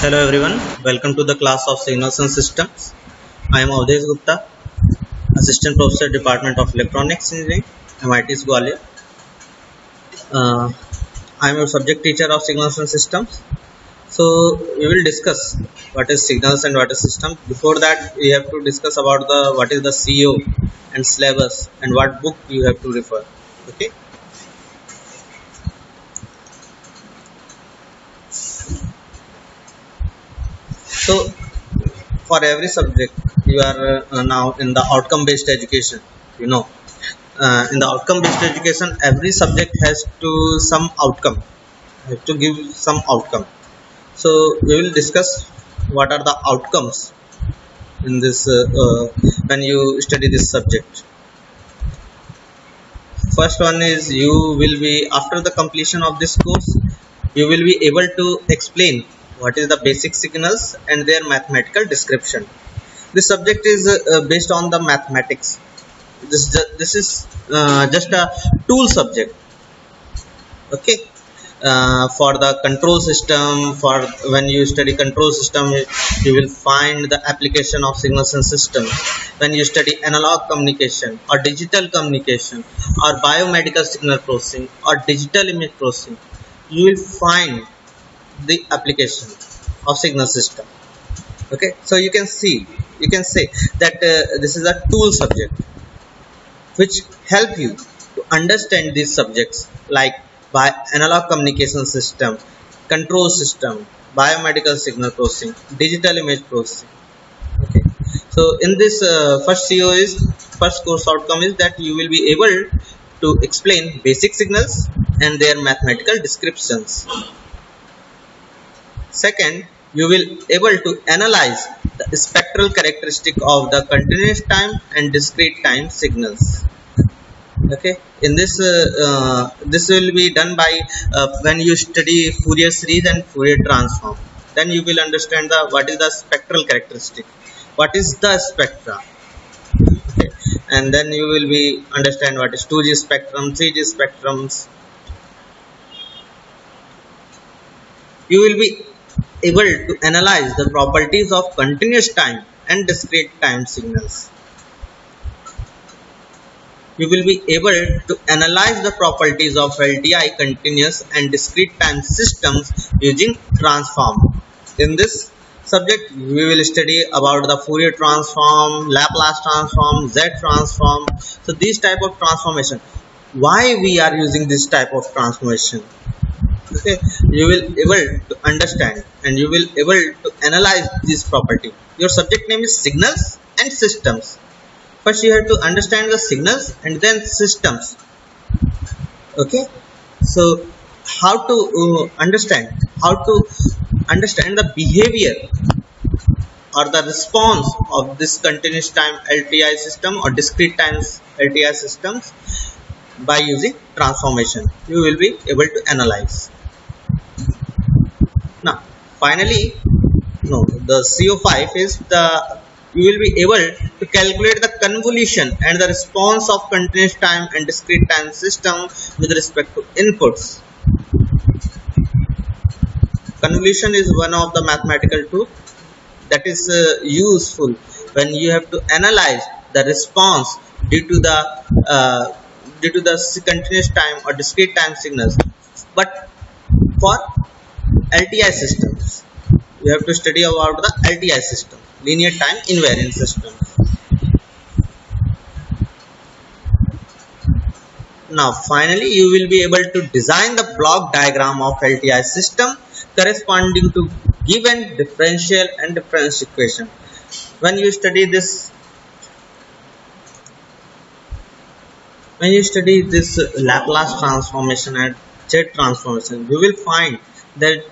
Hello everyone, welcome to the class of Signals and Systems. I am Avdesh Gupta, Assistant Professor, Department of Electronics Engineering, MIT Gwalior. I am a subject teacher of Signals and Systems. So we will discuss what is signals and what is system. Before that, we have to discuss about the what is the CO and syllabus and what book you have to refer. Okay. So for every subject, you are now in the outcome based education. You know, in the outcome based education, every subject has to some outcome, have to give some outcome. So we will discuss what are the outcomes in this when you study this subject. First one is you will be, after the completion of this course, you will be able to explain what is the basic signals and their mathematical description. This subject is based on the mathematics. This is just a tool subject. Okay. For the control system, for when you study control system, you will find the application of signals and systems. When you study analog communication or digital communication or biomedical signal processing or digital image processing, you will find the application of signal system. Okay, so you can say that this is a tool subject which help you to understand these subjects like by analog communication system, control system, biomedical signal processing, digital image processing. Okay. So in this first course outcome is that you will be able to explain basic signals and their mathematical descriptions. Second, you will able to analyze the spectral characteristic of the continuous time and discrete time signals. Okay, in this this will be done by when you study Fourier series and Fourier transform. Then you will understand the what is the spectral characteristic, what is the spectra. Okay, and then you will be understand what is 2G spectrum, 3G spectrums. You will be able to analyze the properties of continuous time and discrete time signals. You will be able to analyze the properties of LTI continuous and discrete time systems using transform. In this subject, we will study about the Fourier transform, Laplace transform, Z transform. So these type of transformation. Why we are using this type of transformation? Okay, you will able to understand and you will able to analyze this property. Your subject name is signals and systems. First you have to understand the signals and then systems. Okay, so how to understand the behavior or the response of this continuous time LTI system or discrete times LTI systems by using transformation. You will be able to analyze. Now finally, the CO5 is the you will be able to calculate the convolution and the response of continuous time and discrete time system with respect to inputs. Convolution is one of the mathematical tools that is useful when you have to analyze the response due to the continuous time or discrete time signals. But for LTI systems, you have to study about the LTI system, linear time invariant system. Now finally you will be able to design the block diagram of LTI system corresponding to given differential and difference equation. When you study this Laplace transformation and Z transformation, you will find that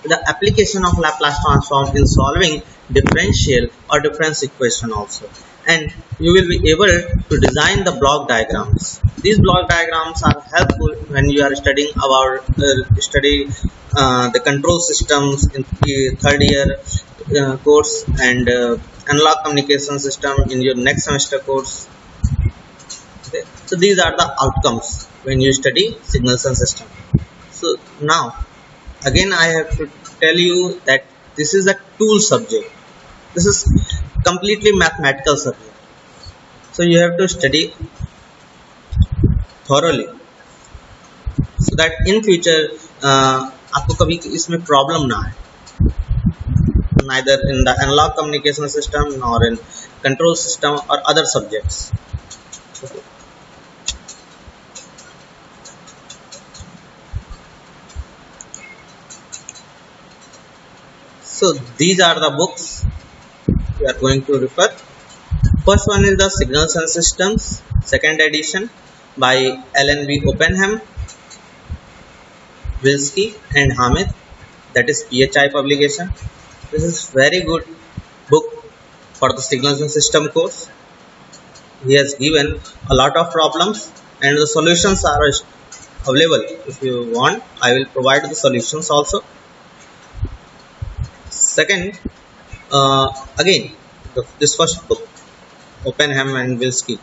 the application of Laplace transform in solving differential or difference equation also, and you will be able to design the block diagrams. These block diagrams are helpful when you are studying about the control systems in the third year course and analog communication system in your next semester course. Okay. So these are the outcomes when you study signals and system. So now again I have to tell you that This is a tool subject. This is completely mathematical subject. So you have to study thoroughly so that in future आपको कभी इसमें problem ना आए. Neither in the analog communication system nor in control system or other subjects. Okay. So these are the books we are going to refer. First one is the Signals and Systems, second edition by Alan B. Oppenheim, Wilsky and Hamid. That is PHI publication. This is very good book for the Signals and System course. He has given a lot of problems and the solutions are available. If you want, I will provide the solutions also. Second, again, this first book, Oppenheim and Wilsky.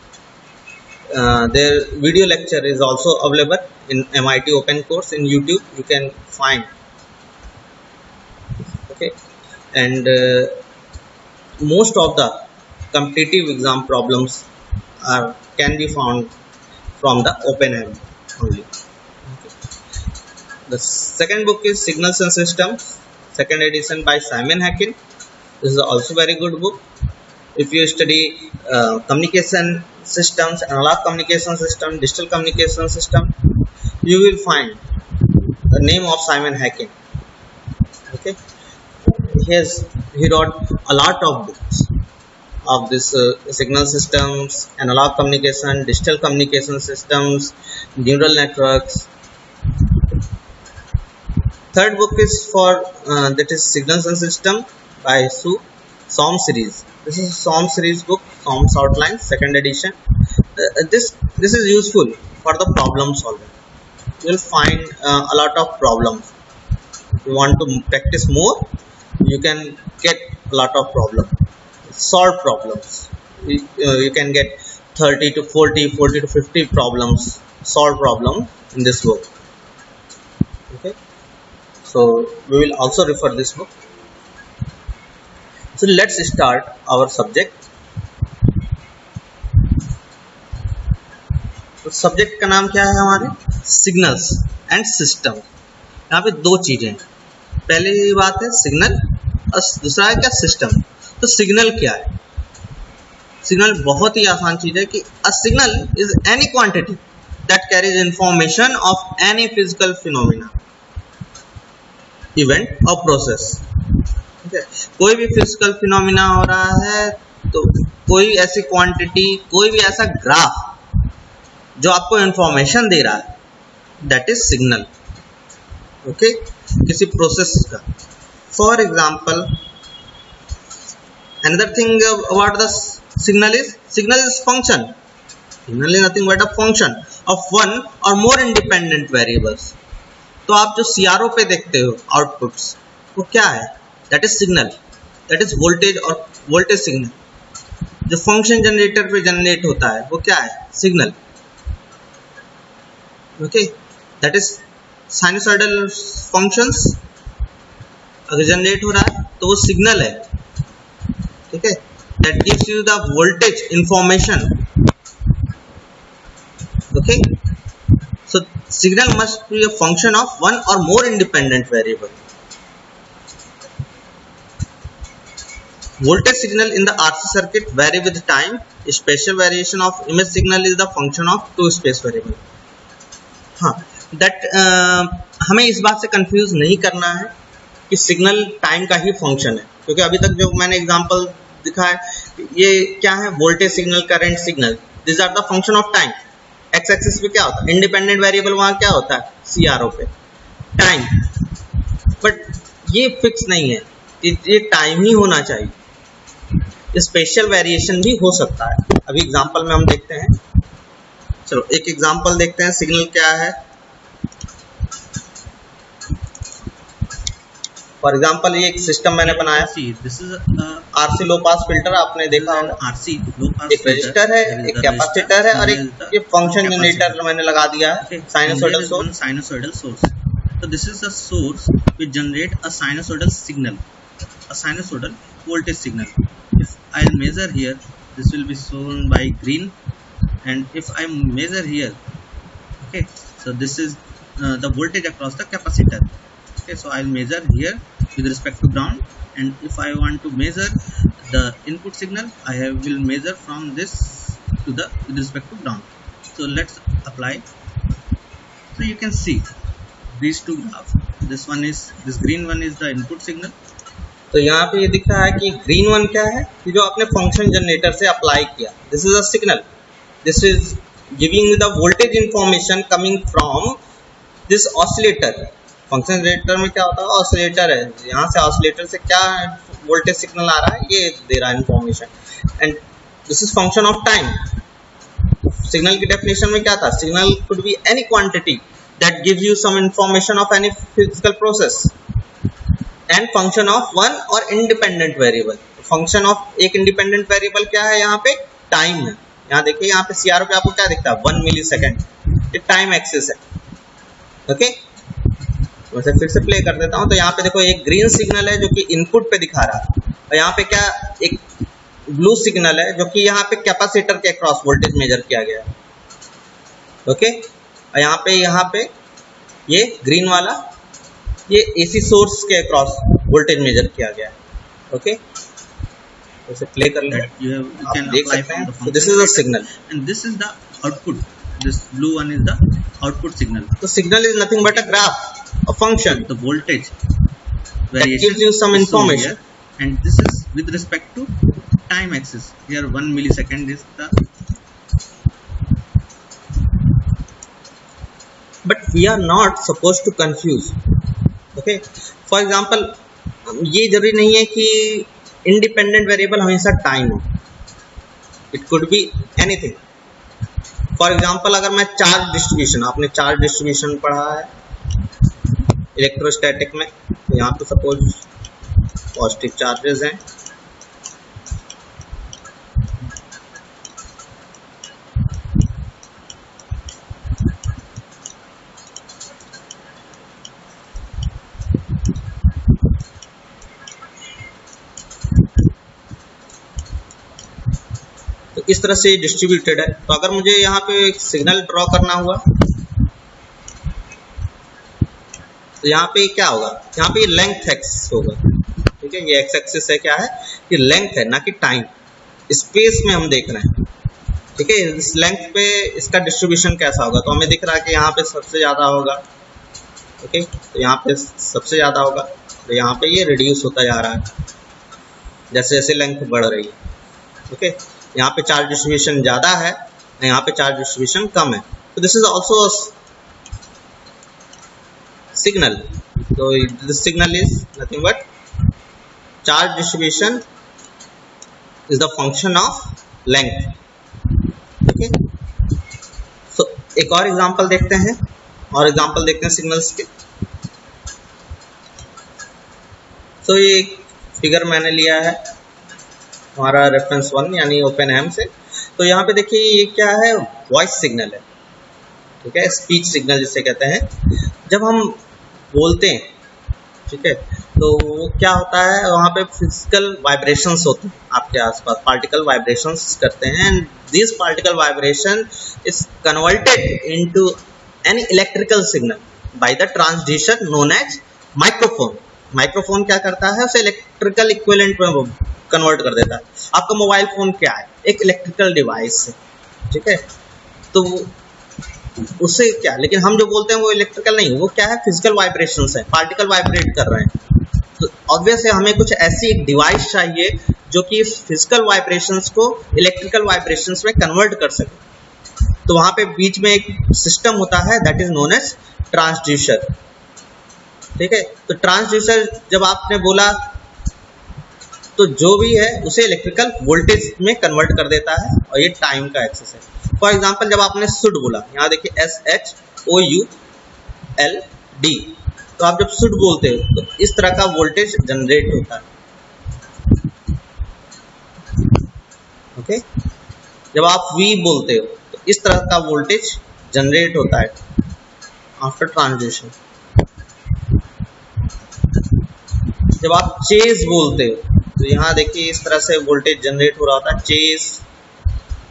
Their video lecture is also available in MIT Open course in YouTube. You can find. Okay, and most of the competitive exam problems can be found from the Oppenheim only. Okay. The second book is Signals and Systems, second edition by Simon Hackin. This is also very good book. If you study communication systems, analog communication system, digital communication system, you will find the name of Simon Hackin. Okay, he wrote a lot of books of this signal systems, analog communication, digital communication systems, neural networks. Third book is for that is Signals and System by SOM series. This is SOM series book, SOM's Outline, second edition. This is useful for the problem solving. You will find a lot of problems. If you want to practice more, you can get a lot of problems, solve problems. You can get 30 to 40 to 50 problems, solve problem in this book. Okay, so we will also refer this book. So let's start our subject. तो subject का नाम क्या है हमारे? Signals and system. यहाँ पे दो चीजें हैं. पहली बात है सिग्नल और दूसरा है क्या? सिस्टम. तो सिग्नल क्या है? सिग्नल बहुत ही आसान चीज है कि a signal is any quantity that carries information of any physical phenomena, event और प्रोसेस. कोई भी फिजिकल फिनोमिना हो रहा है तो कोई ऐसी क्वांटिटी, कोई भी ऐसा ग्राफ जो आपको इंफॉर्मेशन दे रहा है, दैट इज सिग्नल. ओके, किसी प्रोसेस का. For example, another thing about the signal is function. Signal is nothing but a function of one or more independent variables. तो आप जो सीआरओ पे देखते हो आउटपुट्स, वो क्या है? That is signal. That is voltage और वोल्टेज सिग्नल. जो फंक्शन जनरेटर पे जनरेट होता है वो क्या है? Signal. Okay, that is sinusoidal functions अगर जनरेट हो रहा है तो वो सिग्नल है. ठीक है, that gives you the voltage information. Okay, so signal must be a function of one or more independent variable. Voltage signal in the RC circuit vary with time. Spatial variation of image signal is the function of two space variable. हाँ, that हमें इस बात से confuse नहीं करना है कि signal time का ही फंक्शन है, क्योंकि अभी तक जो मैंने एग्जांपल दिखाया ये क्या है? Voltage signal, current signal, this are the function of time. X axis पे क्या होता है? इंडिपेंडेंट वेरिएबल वहाँ क्या होता है? सीआरओ पे टाइम. बट ये फिक्स नहीं है, ये टाइम ही होना चाहिए. स्पेशल वेरिएशन भी हो सकता है. अभी एग्जांपल में हम देखते हैं. चलो एक एग्जांपल देखते हैं. सिग्नल क्या है? फॉर एग्जांपल ये एक सिस्टम मैंने बनाया. This is RC low pass filter आपने देखा होगा. आरसी लो पास. एक रजिस्टर है, एक कैपेसिटर है और एक ये फंक्शन जनरेटर मैंने लगा दिया है. Sinusoidal source. Sinusoidal source. So this is the source which generate a sinusoidal signal. a sinusoidal voltage signal. If I'll measure here, this will be shown by green, and if I measure here, okay, so this is the voltage across the capacitor. Okay, so I'll measure here with respect to ground, and if I want to measure the input signal, will measure from this to the with respect to ground. So let's apply. So you can see these two graphs. This green one is the input signal. तो यहाँ पे ये दिख रहा है कि green one क्या है कि जो आपने फंक्शन जनरेटर से अप्लाई किया. This is a signal. This is giving the voltage information coming from this oscillator. Function generator में क्या होता है, ऑसिलेटर है. यहाँ से ऑसिलेटर से क्या वोल्टेज सिग्नल आ रहा है, ये दे रहा है information. And this is function of time. Signal की डेफिनेशन में क्या था, signal could be any quantity that gives you some information of any physical process and function of one और इंडिपेंडेंट वेरिएबल. फंक्शन ऑफ एक independent variable क्या है, यहाँ पे टाइम है. यहाँ देखिए, यहाँ पे सीआर पे आपको क्या दिखता है, 1 मिली सेकेंड. ये टाइम एक्सिस है. ओके, वैसे फिर से प्ले कर देता हूँ. तो यहाँ पे देखो एक ग्रीन सिग्नल है जो कि इनपुट पे दिखा रहा है, और यहाँ पे क्या एक ब्लू सिग्नल है जो कि यहाँ पे कैपेसिटर के अक्रॉस वोल्टेज मेजर किया गया है. ओके, और यहाँ पे ये ग्रीन वाला ये एसी सोर्स के अक्रॉस वोल्टेज मेजर किया गया है. ओके, वैसे प्ले कर लें, आप देख सकते हैं. तो this is a signal and this is the output. This blue one is the output signal. The signal is nothing but a graph, a function. The voltage that gives you some information. Here, and this is with respect to time axis. Here 1 millisecond is the. But we are not supposed to confuse. Okay. For example, ये जरूरी नहीं है कि independent variable हमेशा time हो. It could be anything. For example, अगर मैं charge distribution, आपने चार्ज डिस्ट्रीब्यूशन पढ़ा है इलेक्ट्रोस्टैटिक में, तो यहाँ पे सपोज पॉजिटिव चार्जेस हैं, तो इस तरह से डिस्ट्रीब्यूटेड है. तो अगर मुझे यहाँ पे एक सिग्नल ड्रॉ करना हुआ, तो यहाँ पे क्या होगा, यहाँ पे लेंथ एक्स होगा. ठीक है, ये एक्स एक्सिस है, क्या है, ये लेंथ है, ना कि टाइम. स्पेस में हम देख रहे हैं. ठीक है, इस लेंथ पे इसका डिस्ट्रीब्यूशन कैसा होगा, तो हमें दिख रहा है कि यहाँ पे सबसे ज़्यादा होगा. ओके, तो यहाँ पे सबसे ज़्यादा होगा, तो यहाँ पे ये रिड्यूस होता जा रहा है जैसे जैसे लेंथ बढ़ रही है. ओके, यहाँ पे चार्ज डिस्ट्रीब्यूशन ज़्यादा है, यहाँ पे चार्ज डिस्ट्रीब्यूशन कम है. तो दिस इज ऑल्सो सिग्नल. तो this signal is nothing but charge distribution is the function of length. Okay, so एक और एग्जांपल देखते हैं, सिग्नल्स के. तो ये फिगर मैंने लिया है हमारा रेफरेंस 1 यानी ओपनहेम से. तो यहाँ पे देखिए ये क्या है, वॉइस सिग्नल है. ठीक है, स्पीच सिग्नल जिसे कहते हैं. जब हम बोलते हैं, ठीक है, तो वो क्या होता है, वहाँ पे फिजिकल वाइब्रेशंस होते हैं आपके आसपास, पार्टिकल वाइब्रेशंस करते हैं. And this particle vibration is converted into an electrical signal by the transducer known as microphone. Microphone क्या करता है, उसे इलेक्ट्रिकल इक्विवेलेंट में कन्वर्ट कर देता है. आपका मोबाइल फोन क्या है, एक इलेक्ट्रिकल डिवाइस है. ठीक है, तो उससे क्या, लेकिन हम जो बोलते हैं वो इलेक्ट्रिकल नहीं, वो क्या है, फिजिकल वाइब्रेशंस है, पार्टिकल वाइब्रेट कर रहे हैं. तो ऑब्वियस है हमें कुछ ऐसी एक डिवाइस चाहिए जो कि फिजिकल वाइब्रेशंस को इलेक्ट्रिकल वाइब्रेशंस में कन्वर्ट कर सके. तो वहाँ पे बीच में एक सिस्टम होता है that is known as transducer. ठीक है, तो ट्रांसड्यूसर जब आपने बोला तो जो भी है उसे इलेक्ट्रिकल वोल्टेज में कन्वर्ट कर देता है, और ये टाइम का एक्सेस है. फॉर एग्जांपल, जब आपने शुड बोला, यहाँ देखिए SHOULD, तो आप जब शुड बोलते हो तो इस तरह का वोल्टेज जनरेट होता है. ओके, जब आप वी बोलते हो तो इस तरह का वोल्टेज जनरेट होता है आफ्टर ट्रांजिशन. जब आप चेज बोलते हो तो यहाँ देखिए इस तरह से वोल्टेज जनरेट हो रहा होता है। चेज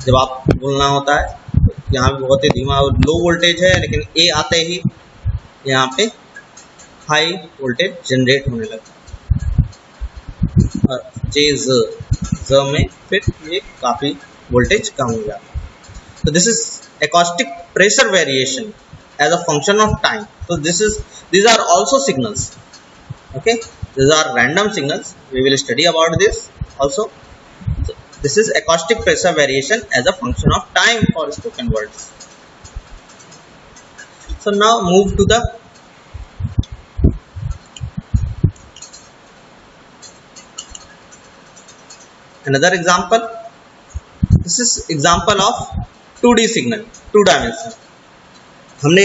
जब आप बोलना होता है तो यहाँ पे बहुत ही धीमा लो वोल्टेज है, लेकिन ए आते ही यहाँ पे हाई वोल्टेज जनरेट होने लगता है, और चेज ज में फिर ये काफ़ी वोल्टेज कम हो जाता है। तो this is acoustic pressure variation as a function of time. So these are also signals. Okay, these are random signals. We will study about this also. So this is acoustic pressure variation as a function of time for spoken words. So now move to the another example. This is example of 2D signal, 2 dimension. हमने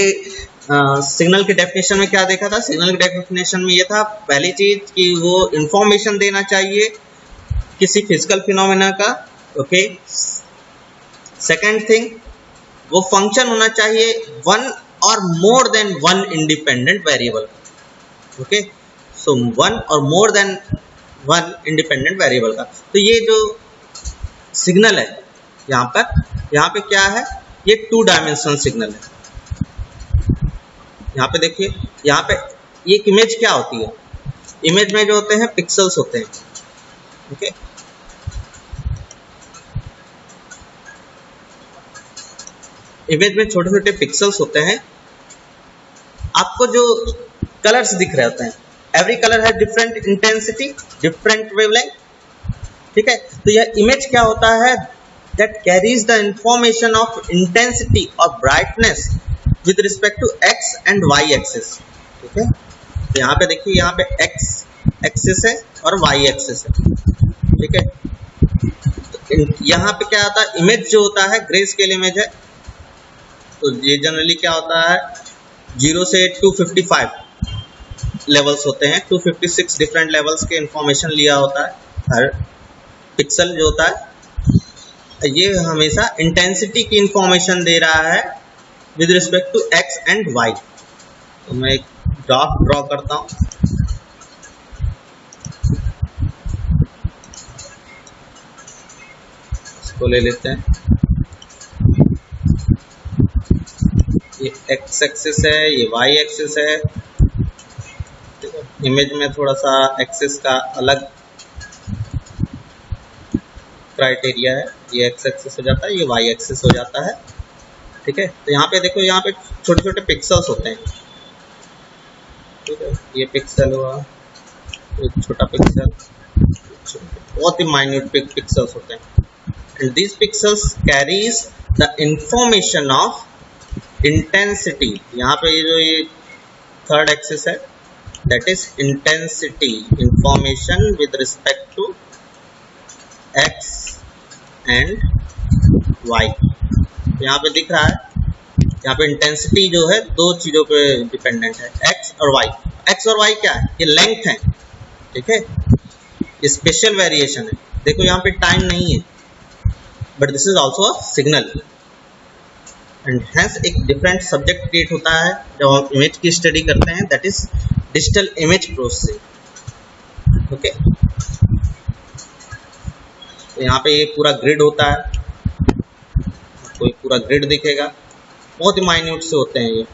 signal के definition में क्या देखा था? Signal के definition में ये था पहली चीज कि वो इंफॉर्मेशन देना चाहिए किसी फिजिकल फिनोमेना का। ओके, सेकंड थिंग वो फंक्शन होना चाहिए one or more than one independent variable. Okay, so one or more than one independent variable का। तो ये जो सिग्नल है यहाँ पे क्या है? ये 2 डायमेंशनल सिग्नल है। यहाँ पे देखिए, यहाँ पे ये इमेज क्या होती है? इमेज में जो होते हैं पिक्सल्स होते हैं। ओके, इमेज में छोटे छोटे पिक्सल्स होते हैं। आपको जो कलर्स दिख रहे होते हैं, एवरी कलर है डिफरेंट इंटेंसिटी, डिफरेंट वेवलेंथ। ठीक है, तो यह इमेज क्या होता है? that carries the information of intensity or brightness with respect to x and y axis. ठीक है, तो यहाँ पे देखिए, यहाँ पे x एक्सिस है और y एक्सिस है। ठीक है, तो यहाँ पे क्या आता है? इमेज जो होता है ग्रे स्केल इमेज है, तो ये जनरली क्या होता है 0 से 255 लेवल्स होते हैं। 256 डिफरेंट लेवल्स के इंफॉर्मेशन लिया होता है हर पिक्सल जो होता है। ये हमेशा इंटेंसिटी की इंफॉर्मेशन दे रहा है with respect to X and Y. तो मैं एक ग्राफ ड्रॉ करता हूं। इसको ले लेते हैं, ये एक्स एक्सिस है, ये वाई एक्सिस है। ठीक है, इमेज में थोड़ा सा एक्सिस का अलग क्राइटेरिया है। ये एक्स एक्सिस हो जाता है, ये वाई एक्सिस हो जाता है। ठीक है, तो यहाँ पे देखो, यहाँ पे छोटे छोटे पिक्सल्स होते हैं। ठीक है, ये पिक्सल हुआ, एक छोटा पिक्सल, बहुत ही माइन्यूट पिक्सल्स होते हैं। And this pixels carries the information of intensity. यहाँ पे ये थर्ड एक्सिस है, that is intensity information with respect to x and y। यहाँ पे दिख रहा है, यहाँ पे इंटेंसिटी जो है 2 चीजों पे डिपेंडेंट है, x और y। x और y क्या है? ये लेंथ है। ठीक है, ये स्पेशल वेरिएशन है। देखो यहाँ पे टाइम नहीं है, but this is also a signal, and hence एक डिफरेंट सब्जेक्ट क्रिएट होता है जब हम इमेज की स्टडी करते हैं, that is digital image processing. Okay, तो यहाँ पे ये पूरा ग्रिड होता है, आपको पूरा ग्रिड दिखेगा, बहुत ही माइन्यूट से होते हैं ये,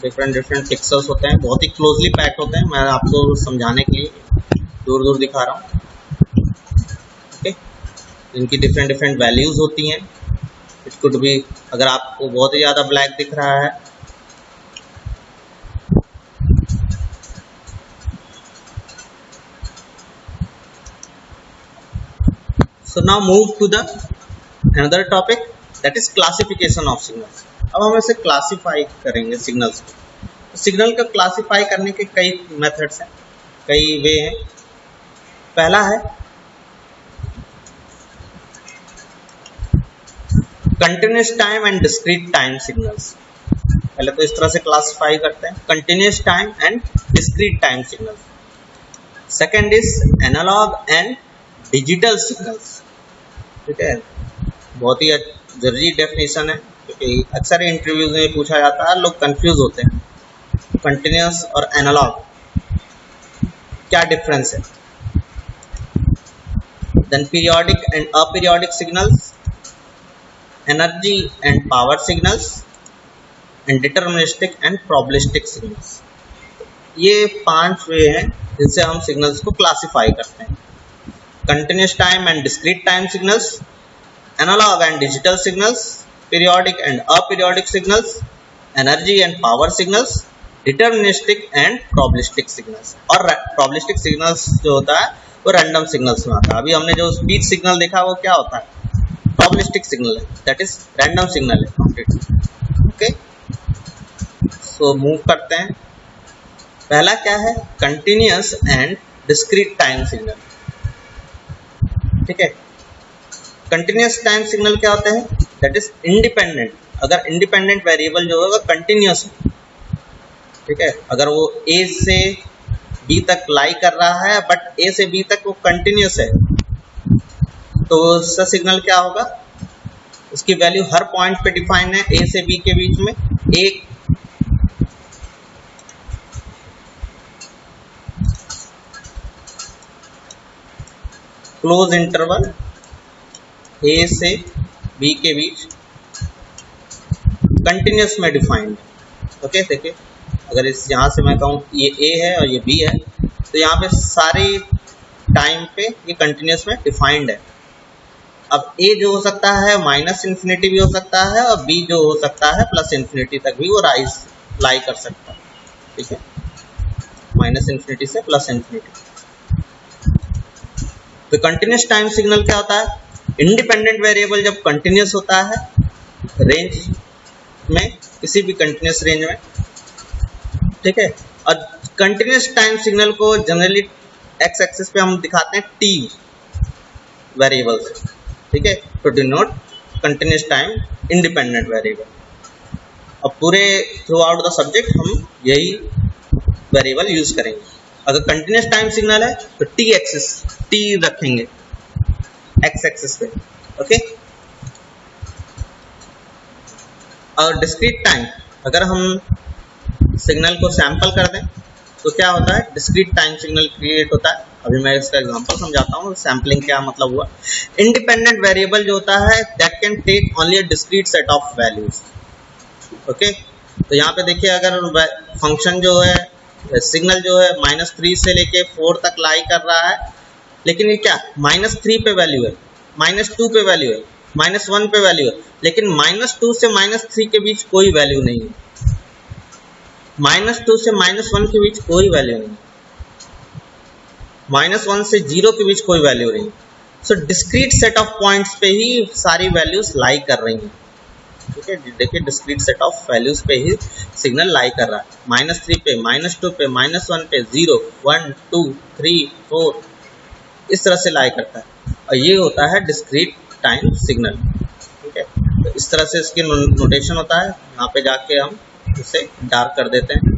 डिफरेंट पिक्सल्स होते हैं, बहुत ही क्लोजली पैक्ड होते हैं। मैं आपको समझाने के लिए दूर दूर दिखा रहा हूँ। ओके, इनकी डिफरेंट वैल्यूज होती हैं। इट कुड बी, अगर आपको बहुत ही ज़्यादा ब्लैक दिख रहा है, so now move to the another topic, that is classification of signals. अब हम इसे क्लासीफाई करेंगे सिग्नल्स को। सिग्नल को क्लासीफाई करने के कई मेथड्स हैं, कई वे हैं। पहला है continuous time and discrete time signals. पहले तो इस तरह से क्लासीफाई करते हैं, continuous time and discrete time signals. Second is analogue and digital signals. ठीक है, बहुत ही जरूरी डेफिनेशन है, क्योंकि अक्सर इंटरव्यूज में पूछा जाता है, लोग कंफ्यूज होते हैं कंटिन्यूस और एनालॉग क्या डिफरेंस है, then periodic and aperiodic signals, energy and power signals and deterministic and probabilistic signals. ये 5 वे हैं जिनसे हम सिग्नल्स को क्लासिफाई करते हैं। Continuous time and discrete time signals, analog and digital signals, periodic and aperiodic signals, energy and power signals, deterministic and probabilistic signals. और probabilistic signals जो होता है वो रैंडम सिग्नल्स में आता है। अभी हमने जो स्पीच सिग्नल देखा वो क्या होता है, प्रोबेबिलिस्टिक सिग्नल है, दैट इज रैंडम सिग्नल है कंप्लीट। ओके, सो मूव करते हैं। पहला क्या है, continuous and discrete time signal. ठीक है, कंटिन्यूस टाइम सिग्नल क्या होते हैं, दैट इज इंडिपेंडेंट। अगर इंडिपेंडेंट वेरिएबल जो होगा कंटिन्यूस है, ठीक है, अगर वो ए से बी तक लाई कर रहा है बट ए से बी तक वो कंटिन्यूस है, तो उसका सिग्नल क्या होगा, उसकी वैल्यू हर पॉइंट पे डिफाइन है ए से बी के बीच में। एक क्लोज इंटरवल ए से बी के बीच कंटिन्यूस में डिफाइंड। ओके, देखिए अगर इस यहाँ से मैं कहूँ ये ए है और ये बी है, तो यहाँ पे सारे टाइम पे ये कंटिन्यूस में डिफाइंड है। अब ए जो हो सकता है माइनस इन्फिनिटी भी हो सकता है और बी जो हो सकता है प्लस इन्फिनिटी तक भी वो लाई कर सकता है। ठीक है, माइनस इन्फिनिटी से प्लस इन्फिनिटी। तो कंटिन्यूस टाइम सिग्नल क्या होता है, इंडिपेंडेंट वेरिएबल जब कंटिन्यूस होता है रेंज में, किसी भी कंटिन्यूस रेंज में। ठीक है, और कंटिन्यूस टाइम सिग्नल को जनरली एक्स एक्सिस पे हम दिखाते हैं टी वेरिएबल से। ठीक है, to denote continuous time independent variable. अब पूरे थ्रू आउट द सब्जेक्ट हम यही वेरिएबल यूज करेंगे। अगर कंटिन्यूस टाइम सिग्नल है तो टी एक्सिस टी रखेंगे एक्स एक्सिस पे। ओके, और डिस्क्रीट टाइम, अगर हम सिग्नल को सैंपल कर दें तो क्या होता है, डिस्क्रीट टाइम सिग्नल क्रिएट होता है। अभी मैं इसका एग्जांपल समझाता हूँ सैम्पलिंग क्या मतलब हुआ। इंडिपेंडेंट वेरिएबल जो होता है that can take only a discrete set of values. Okay, तो यहाँ पे देखिए अगर फंक्शन जो है सिग्नल जो है -3 से लेके 4 तक लाई कर रहा है, लेकिन ये क्या -3 पे वैल्यू है, -2 पे वैल्यू है, -1 पे वैल्यू है, लेकिन -2 से -3 के बीच कोई वैल्यू नहीं है, -2 से -1 के बीच कोई वैल्यू नहीं, -1 से 0 के बीच कोई वैल्यू नहीं। सो डिस्क्रीट सेट ऑफ पॉइंट्स पे ही सारी वैल्यूज लाई कर रही हैं। ठीक है, देखिए डिस्क्रीट सेट ऑफ वैल्यूज पे ही सिग्नल लाई कर रहा है, -3 पे, -2 पे, -1 पे, 0, 1, 2, 3, 4 इस तरह से लाई करता है, और ये होता है डिस्क्रीट टाइम सिग्नल। ठीक है, तो इस तरह से इसकी नोटेशन होता है। यहाँ पे जाके हम इसे डार्क कर देते हैं।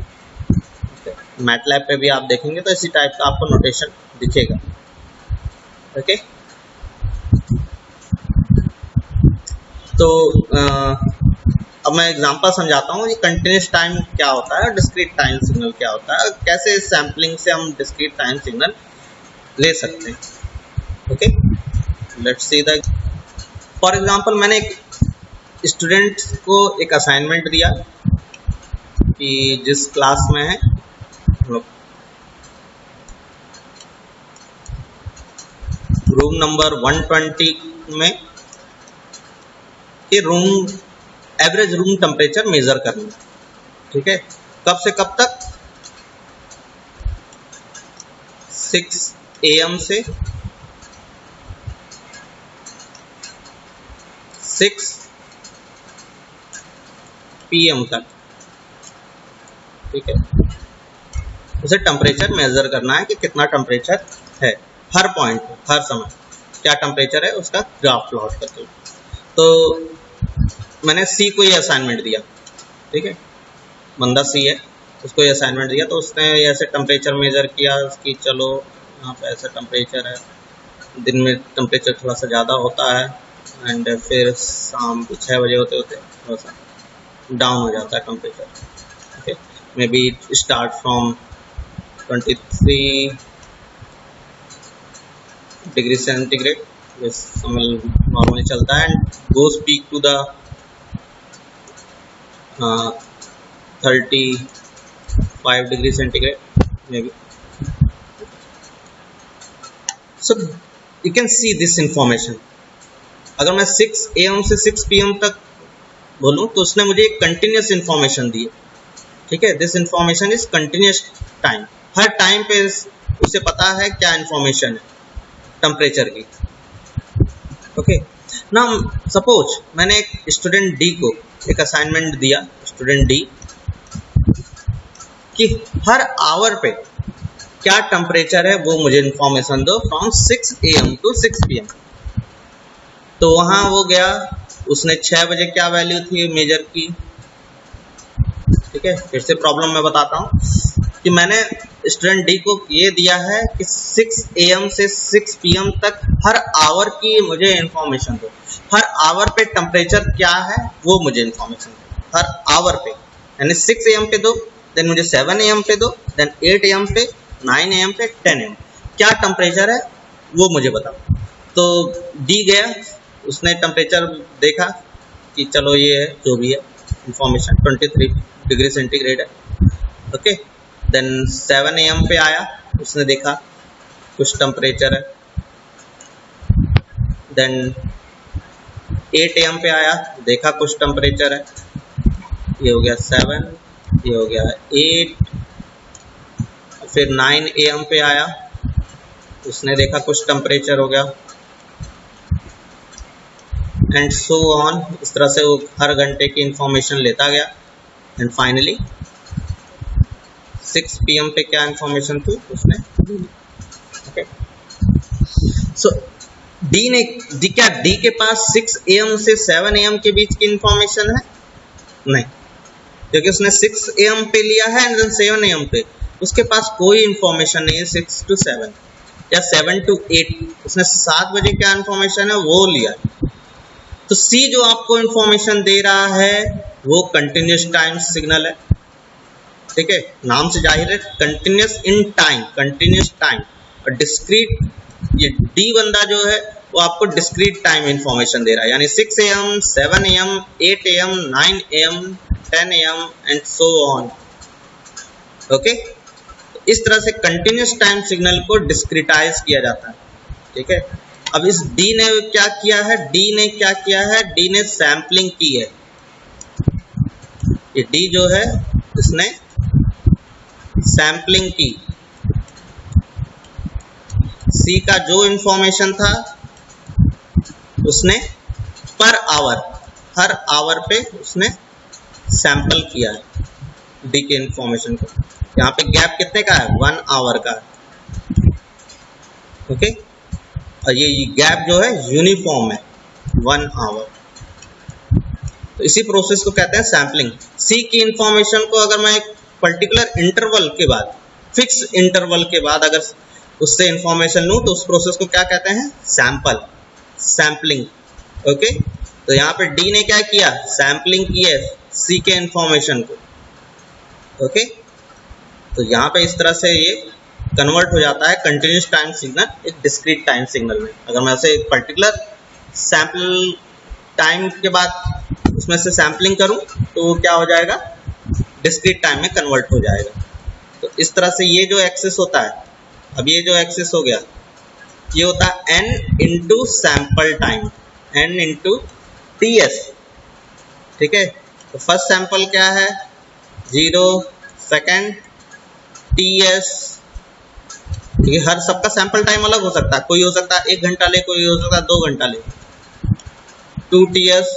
मैटलैब पे भी आप देखेंगे तो इसी टाइप का आपको नोटेशन दिखेगा। ओके, तो अब मैं एग्जांपल समझाता हूँ ये कंटिन्यूस टाइम क्या होता है, डिस्क्रीट टाइम सिग्नल क्या होता है, कैसे सैम्पलिंग से हम डिस्क्रीट टाइम सिग्नल ले सकते हैं। Okay, let's see the for example मैंने एक स्टूडेंट को एक असाइनमेंट दिया कि जिस क्लास में है रूम नंबर 120 में ये room average room temperature measure करना। ठीक है, कब से कब तक, 6 AM से 6 PM तक। ठीक है, उसे टेम्परेचर मेजर करना है कि कितना टेम्परेचर है हर पॉइंट पे, हर समय क्या टेम्परेचर है उसका ग्राफ प्लॉट करके। तो मैंने सी को ये असाइनमेंट दिया। ठीक है, बंदा सी है, उसको ये असाइनमेंट दिया, तो उसने ऐसे टेम्परेचर मेजर किया कि चलो यहाँ पे ऐसा टेम्परेचर है, दिन में टेम्परेचर थोड़ा सा ज़्यादा होता है एंड फिर शाम को 6 बजे होते होते थोड़ा सा डाउन हो जाता है temperature. Okay, maybe it start from 23 degree centigrade, this normally चलता है, and goes peak to the 35 degree centigrade maybe. So you can see this information. अगर मैं 6 AM से 6 PM तक बोलूं तो उसने मुझे एक कंटिन्यूस इंफॉर्मेशन दी है, ठीक है. This information is continuous time, her time पे उसे पता है क्या इंफॉर्मेशन है टेम्परेचर की. ओके, ना सपोज मैंने एक स्टूडेंट डी को एक असाइनमेंट दिया, स्टूडेंट डी, कि हर आवर पे क्या टेम्परेचर है वो मुझे इंफॉर्मेशन दो फ्रॉम 6 AM टू 6 PM. तो वहां वो गया, उसने 6 बजे क्या वैल्यू थी मेजर की, ठीक है. फिर से प्रॉब्लम मैं बताता हूँ कि मैंने स्टूडेंट डी को ये दिया है कि 6 AM से 6 PM तक हर आवर की मुझे इंफॉर्मेशन दो, हर आवर पे टेम्परेचर क्या है वो मुझे इंफॉर्मेशन दो, हर आवर पे. यानी 6 AM पे दो, देन मुझे 7 AM पे दो, देन 8 AM पे, 9 AM पे, 10 AM क्या टेम्परेचर है वो मुझे बताओ. तो डी गया, उसने टेम्परेचर देखा कि चलो ये है जो भी है इंफॉर्मेशन 23 डिग्री सेंटीग्रेड है. ओके, देन 7 AM पे आया, उसने देखा कुछ टेम्परेचर है. देन 8 AM पे आया, देखा कुछ टेम्परेचर है. ये हो गया 7, ये हो गया 8. फिर 9 AM पे आया, उसने देखा कुछ टेम्परेचर हो गया, एंड सो ऑन. इस तरह से वो हर घंटे की इंफॉर्मेशन लेता गया, एंड फाइनली 6 PM पे क्या इंफॉर्मेशन थी उसने. ओके, सो क्या डी के पास 6 AM से 7 AM के बीच की इंफॉर्मेशन है? नहीं, क्योंकि उसने 6 AM पे लिया है एंड देन 7 AM पे, उसके पास कोई इंफॉर्मेशन नहीं है 6 to 7 या 7 to 8. उसने 7 बजे क्या इंफॉर्मेशन है वो लिया. तो सी जो आपको इंफॉर्मेशन दे रहा है वो कंटिन्यूस टाइम सिग्नल है, ठीक है. नाम से जाहिर है continuous in time, continuous time. और डिस्क्रीट, ये डी बंदा जो है वो आपको डिस्क्रीट टाइम इंफॉर्मेशन दे रहा है, यानी 6 AM, 7 AM, 8 AM, 9 AM, 10 AM and so on. Okay, इस तरह से कंटिन्यूस टाइम सिग्नल को डिस्क्रिटाइज किया जाता है, ठीक है. अब इस डी ने क्या किया है, डी ने सैम्पलिंग की है. ये डी जो है इसने सैम्पलिंग की. सी का जो इंफॉर्मेशन था उसने पर आवर, हर आवर पे उसने सैंपल किया है डी के इंफॉर्मेशन को. यहाँ पे गैप कितने का है? 1 आवर का. ओके, और ये गैप जो है यूनिफॉर्म है 1 आवर. तो इसी प्रोसेस को कहते हैं सैम्पलिंग. सी की इंफॉर्मेशन को अगर मैं एक पर्टिकुलर इंटरवल के बाद, फिक्स इंटरवल के बाद अगर उससे इंफॉर्मेशन लूँ तो उस प्रोसेस को क्या कहते हैं? सैम्पलिंग. ओके, तो यहाँ पे डी ने क्या किया? सैम्पलिंग की है सी के इंफॉर्मेशन को. ओके, तो यहाँ पे इस तरह से ये कन्वर्ट हो जाता है कंटिन्यूस टाइम सिग्नल एक डिस्क्रीट टाइम सिग्नल में. अगर मैं उसे एक पर्टिकुलर सैम्पल टाइम के बाद उसमें से सैम्पलिंग करूं तो वो क्या हो जाएगा? डिस्क्रीट टाइम में कन्वर्ट हो जाएगा. तो इस तरह से ये जो एक्सेस होता है, अब ये जो एक्सेस हो गया, ये होता है n into sample time, n into ts. ठीक है, तो फर्स्ट सैंपल क्या है? 0 सेकेंड ts. ठीक है, हर सबका सैंपल टाइम अलग हो सकता है, कोई हो सकता है 1 घंटा ले, कोई हो सकता है 2 घंटा ले. 2 ts,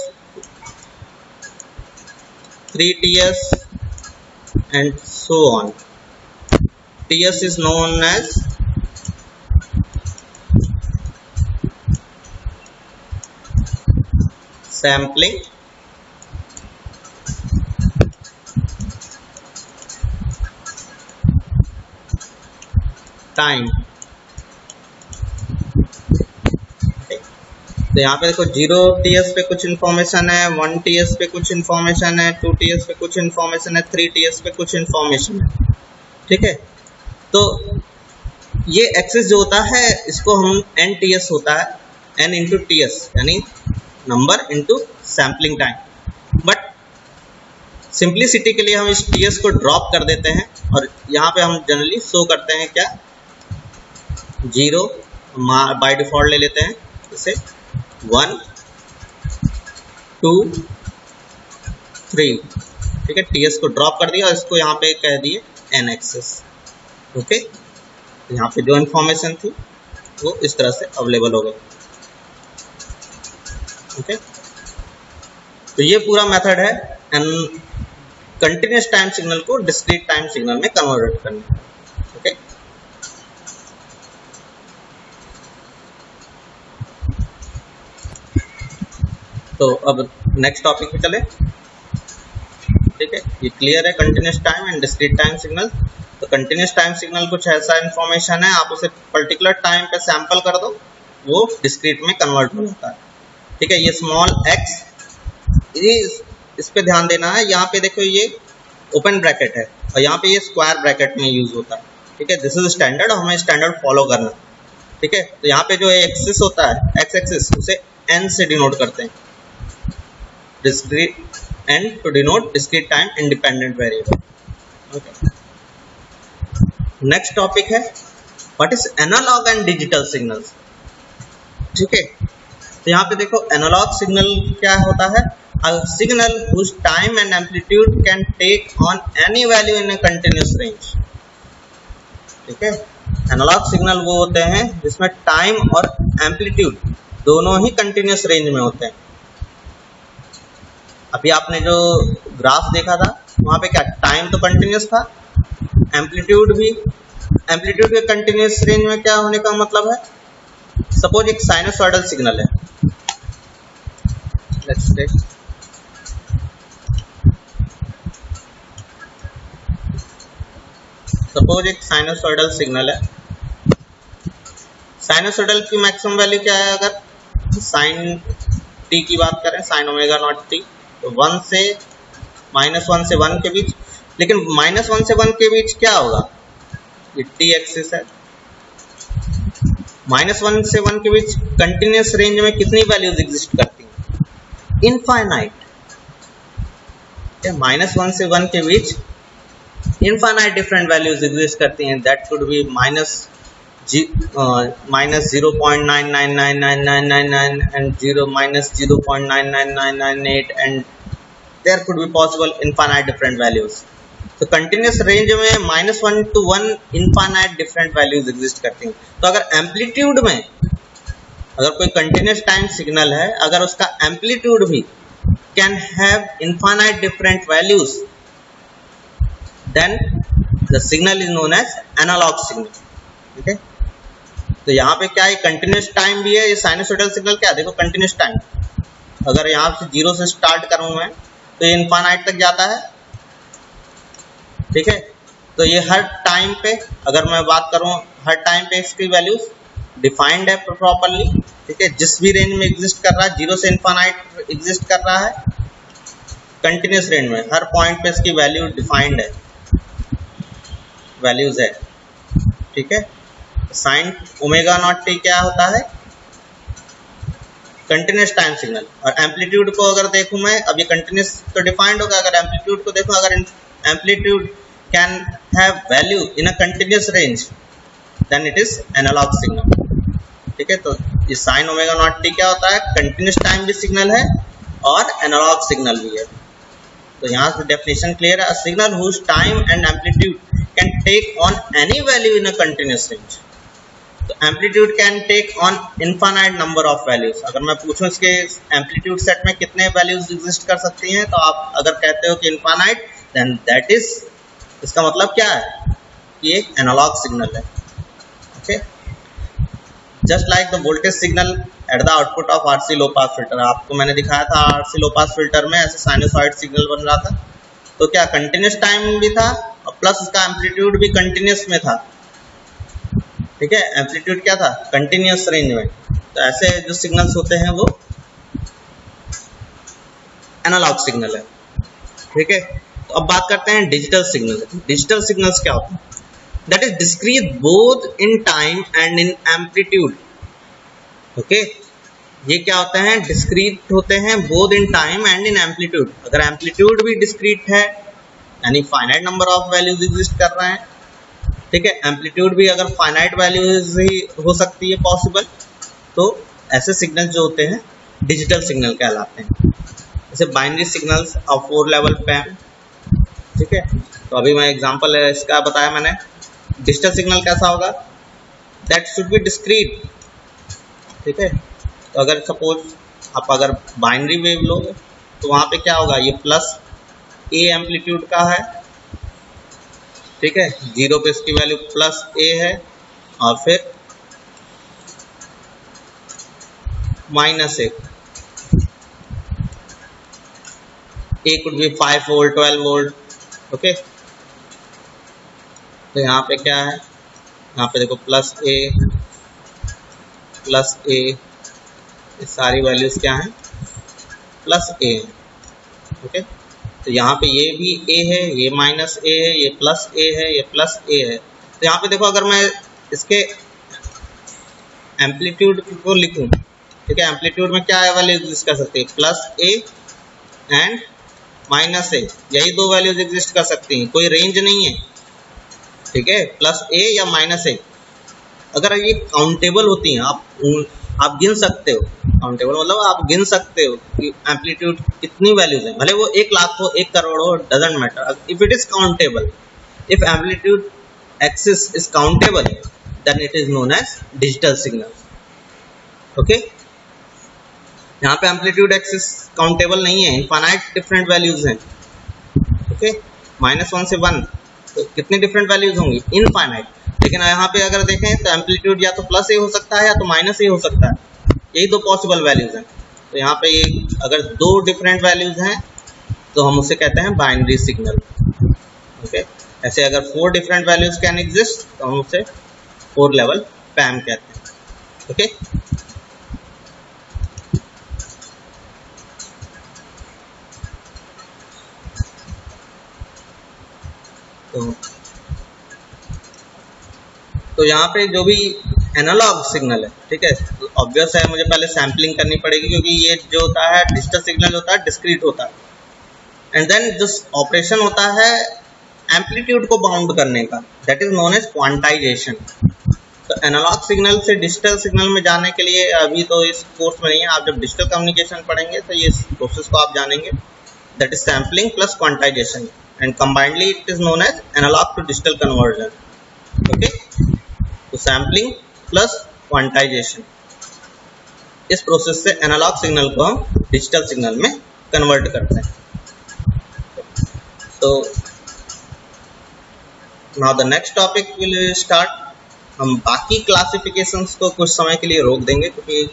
3 ts and so on. ts is known as sampling time. Okay. तो यहाँ पे देखो 0 TS पे कुछ इन्फॉर्मेशन है, 1 TS पे कुछ इन्फॉर्मेशन है, 2 TS पे कुछ इन्फॉर्मेशन है, 3 TS पे कुछ इन्फॉर्मेशन है। ठीक है, तो ये एक्सेस जो होता है इसको हम NTS होता है, N इंटू TS यानी number into sampling time. But simplicity के लिए हम इस TS को ड्रॉप कर देते हैं और यहाँ पे हम जनरली शो करते हैं क्या 0 बाय डिफॉल्ट ले लेते हैं, जैसे 1 2 3। ठीक है, TS को ड्रॉप कर दिया और इसको यहाँ पे कह दिए N एक्सेस। ओके, यहाँ पे जो इन्फॉर्मेशन थी वो इस तरह से अवेलेबल हो गई। ओके, तो ये पूरा मेथड है एंड कंटिन्यूस टाइम सिग्नल को डिस्क्रीट टाइम सिग्नल में कन्वर्ट करने। ओके, तो अब नेक्स्ट टॉपिक पे चले। ठीक है, ये क्लियर है continuous time and discrete time signal. तो कंटिन्यूस टाइम सिग्नल कुछ ऐसा इंफॉर्मेशन है, आप उसे पर्टिकुलर टाइम पे सैंपल कर दो, वो डिस्क्रीट में कन्वर्ट हो जाता है। ठीक है, ये स्मॉल x, ये इस पे ध्यान देना है। यहाँ पे देखो ये ओपन ब्रैकेट है और यहाँ पे ये स्क्वायर ब्रैकेट में यूज होता है। ठीक है, दिस इज स्टैंडर्ड, हमें स्टैंडर्ड फॉलो करना। ठीक है, तो यहाँ पे जो एक्सिस होता है x एक्सिस, उसे n से डिनोट करते हैं, discrete n to denote discrete time independent variable. Okay, next topic है what is analogue and digital signals. ठीक है, तो यहाँ पे देखो एनालॉग सिग्नल क्या होता है, a signal whose time and amplitude can take on any value in a continuous range। ठीक है, एनालॉग सिग्नल वो होते हैं जिसमें टाइम और एम्पलीट्यूड दोनों ही कंटिन्यूस रेंज में होते हैं। अभी आपने जो ग्राफ देखा था वहां पे क्या टाइम तो कंटिन्यूस था, एम्पलीट्यूड भी, एम्पलीट्यूड के कंटिन्यूस रेंज में क्या होने का मतलब है, सपोज एक साइनसॉइडल सिग्नल है, लेट्स टेक सपोज एक साइनसॉइडल सिग्नल है। साइनसॉइडल की मैक्सिमम वैल्यू क्या है, अगर साइन t की बात करें, साइन ओमेगा नॉट t, तो 1 से -1 से 1 के बीच। लेकिन -1 से 1 के बीच क्या होगा, ये t एक्सिस है, -1 से 1 के बीच कंटिन्यूस रेंज में कितनी वैल्यूज एग्जिस्ट करती हैं, इनफाइनाइट। -1 से 1 के बीच इनफाइनाइट डिफरेंट वैल्यूज एग्जिस्ट करती हैं, that could be -0.999999 and -0.999998 and there could be possible infinite different values। तो कंटिन्यूस रेंज में -1 to 1 infinite different values exist करती हैं। तो अगर एम्पलीट्यूड में, अगर कोई कंटिन्यूस टाइम सिग्नल है, अगर उसका एम्पलीट्यूड भी can have infinite different values, then the signal is known as analog signal। ठीक है, तो यहाँ पे क्या है, कंटिन्यूस टाइम भी है, ये साइनसॉइडल सिग्नल क्या है, देखो कंटिन्यूस टाइम, अगर यहाँ से 0 से स्टार्ट करूँ मैं तो ये इनफाइनाइट तक जाता है। ठीक है, तो ये हर टाइम पे, अगर मैं बात करूँ हर टाइम पे इसकी वैल्यूज डिफाइंड है प्रॉपरली। ठीक है, जिस भी रेंज में एग्जिस्ट कर रहा है, 0 से इनफाइनाइट एग्जिस्ट कर रहा है, कंटिन्यूस रेंज में हर पॉइंट पे इसकी वैल्यू डिफाइंड है, वैल्यूज है। ठीक है, साइन ओमेगा नॉट टी क्या होता है, कंटिन्यूस टाइम सिग्नल। और एम्पलीट्यूड को अगर देखूं मैं, अब ये कंटिन्यूस तो डिफाइंड होगा, अगर एम्पलीट्यूड को देखूं, अगर amplitude can have value in a continuous range, then it is analog signal. ठीक है, तो ये साइन ओमेगा नॉट टी क्या होता है, कंटिन्यूस टाइम भी सिग्नल है और एनालॉग सिग्नल भी है। तो यहाँ से डेफिनेशन क्लियर है, signal whose time and amplitude can take on any value in a continuous range। तो amplitude can take on infinite number of values। अगर मैं पूछूं इसके amplitude set में कितने values exist कर सकती हैं, तो आप अगर कहते हो कि infinite, then that is, इसका मतलब क्या है, ये एक analog signal है। okay, just like the voltage signal at the output of RC low pass filter, आपको मैंने दिखाया था RC low pass filter में ऐसे sinusoid signal बन रहा था, तो क्या कंटिन्यूस टाइम भी था और प्लस उसका एम्पलीट्यूड भी कंटिन्यूस में था। ठीक है, एम्पलीट्यूड क्या था, कंटिन्यूस रेंज में। तो ऐसे जो सिग्नल्स होते हैं वो एनालॉग सिग्नल है, ठीक है। तो अब बात करते हैं डिजिटल सिग्नल। डिजिटल सिग्नल्स क्या होते हैं? That is discrete both in time and in amplitude. Okay, ये क्या होते हैं? डिस्क्रीट होते हैं both in time and in amplitude. अगर एम्पलीट्यूड भी डिस्क्रीट है यानी finite number of values exist कर रहे हैं, ठीक है, एम्पलीट्यूड भी अगर फाइनाइट वैल्यूज ही हो सकती है पॉसिबल, तो ऐसे सिग्नल जो होते हैं डिजिटल सिग्नल कहलाते हैं। जैसे बाइनरी सिग्नल्स और 4 लेवल पैम, ठीक है। तो अभी मैं एग्जांपल इसका बताया मैंने। डिजिटल सिग्नल कैसा होगा? दैट शुड बी डिस्क्रीट, ठीक है। तो अगर सपोज आप अगर बाइनरी वेव लोगे तो वहाँ पे क्या होगा? ये प्लस ए एम्पलीट्यूड का है, ठीक है, 0 पे इसकी वैल्यू प्लस ए है और फिर minus A could be 5 volt 12 volt, okay. तो यहाँ पे क्या है? यहाँ पे देखो प्लस ए, ये सारी वैल्यूज क्या हैं? प्लस ए, ओके। तो यहाँ पे ये भी ए है, ये माइनस ए है, ये प्लस ए है, ये प्लस ए है। तो यहाँ पे देखो अगर मैं इसके एम्पलीट्यूड को लिखूं, ठीक है, एम्पलीट्यूड में क्या वैल्यू एग्जिस्ट कर सकती है? प्लस ए एंड माइनस ए, यही दो वैल्यूज एग्जिस्ट कर सकती हैं, कोई रेंज नहीं है, ठीक है, प्लस ए या माइनस ए। अगर ये काउंटेबल होती हैं, आप गिन सकते हो, काउंटेबल मतलब आप गिन सकते हो कि एम्पलीट्यूड कितनी वैल्यूज है, भले वो 1 लाख हो 1 करोड़ हो, doesn't matter. If it is countable, if amplitude axis is countable, then it is known as digital signal, okay. यहाँ पे एम्पलीट्यूड एक्सिस काउंटेबल नहीं है, इनफाइनाइट डिफरेंट वैल्यूज हैं, ओके। -1 से 1 तो कितनी डिफरेंट वैल्यूज होंगी? इनफाइनाइट। लेकिन यहाँ पे अगर देखें तो एम्पलीट्यूड या तो प्लस ए हो सकता है या तो माइनस ए हो सकता है, यही दो पॉसिबल वैल्यूज हैं। तो यहाँ पे ये अगर 2 डिफरेंट वैल्यूज हैं तो हम उसे कहते हैं बाइनरी सिग्नल, ओके। ऐसे अगर 4 डिफरेंट वैल्यूज कैन एग्जिस्ट तो हम उसे 4 लेवल पैम कहते हैं, ओके। तो यहाँ पे जो भी एनालॉग सिग्नल है, ठीक है, तो ऑब्वियस है मुझे पहले सैम्पलिंग करनी पड़ेगी, क्योंकि ये जो होता है डिजिटल सिग्नल होता है डिस्क्रीट होता है, एंड देन जो ऑपरेशन होता है एम्पलीट्यूड को बाउंड करने का, that is known as quantization. तो एनालॉग सिग्नल से डिजिटल सिग्नल में जाने के लिए अभी तो इस कोर्स में नहीं है, आप जब डिजिटल कम्युनिकेशन पढ़ेंगे तो ये प्रोसेस को आप जानेंगे, that is sampling plus quantization, and combinedly it is known as analog to digital conversion, okay. तो सैम्पलिंग प्लस क्वांटाइजेशन, इस प्रोसेस से एनालॉग सिग्नल को हम डिजिटल सिग्नल में कन्वर्ट करते हैं। तो now the next topic will start. हम बाकी क्लासिफिकेशंस को कुछ समय के लिए रोक देंगे, क्योंकि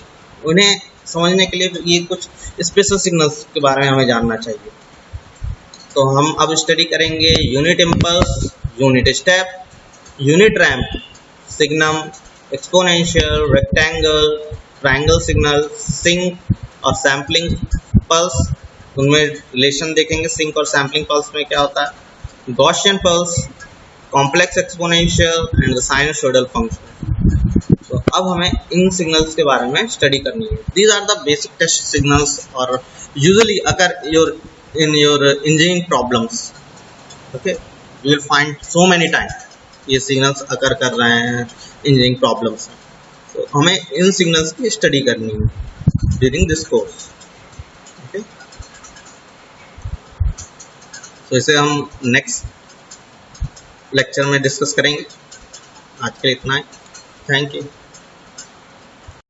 उन्हें समझने के लिए ये कुछ स्पेशल सिग्नल्स के बारे में हमें जानना चाहिए। तो हम अब स्टडी करेंगे unit impulse, unit step, unit ramp, signum, exponential, rectangle, triangle signal, sinc और सैम्पलिंग पल्स। उनमें रिलेशन देखेंगे, सिंक और सैम्पलिंग पल्स में क्या होता है, Gaussian pulse, complex exponential and the sinusoidal function. तो अब हमें इन सिग्नल्स के बारे में स्टडी करनी है। These are the basic test signals और यूजुअली अगर in your engineering problems, okay, you will find so many times ये सिग्नल्स अकर कर रहे हैं इंजीनियरिंग प्रॉब्लम्स में। तो हमें इन सिग्नल्स की स्टडी करनी है ड्यूरिंग दिस कोर्स, ओके। तो इसे हम नेक्स्ट लेक्चर में डिस्कस करेंगे। आज के लिए इतना ही, थैंक यू।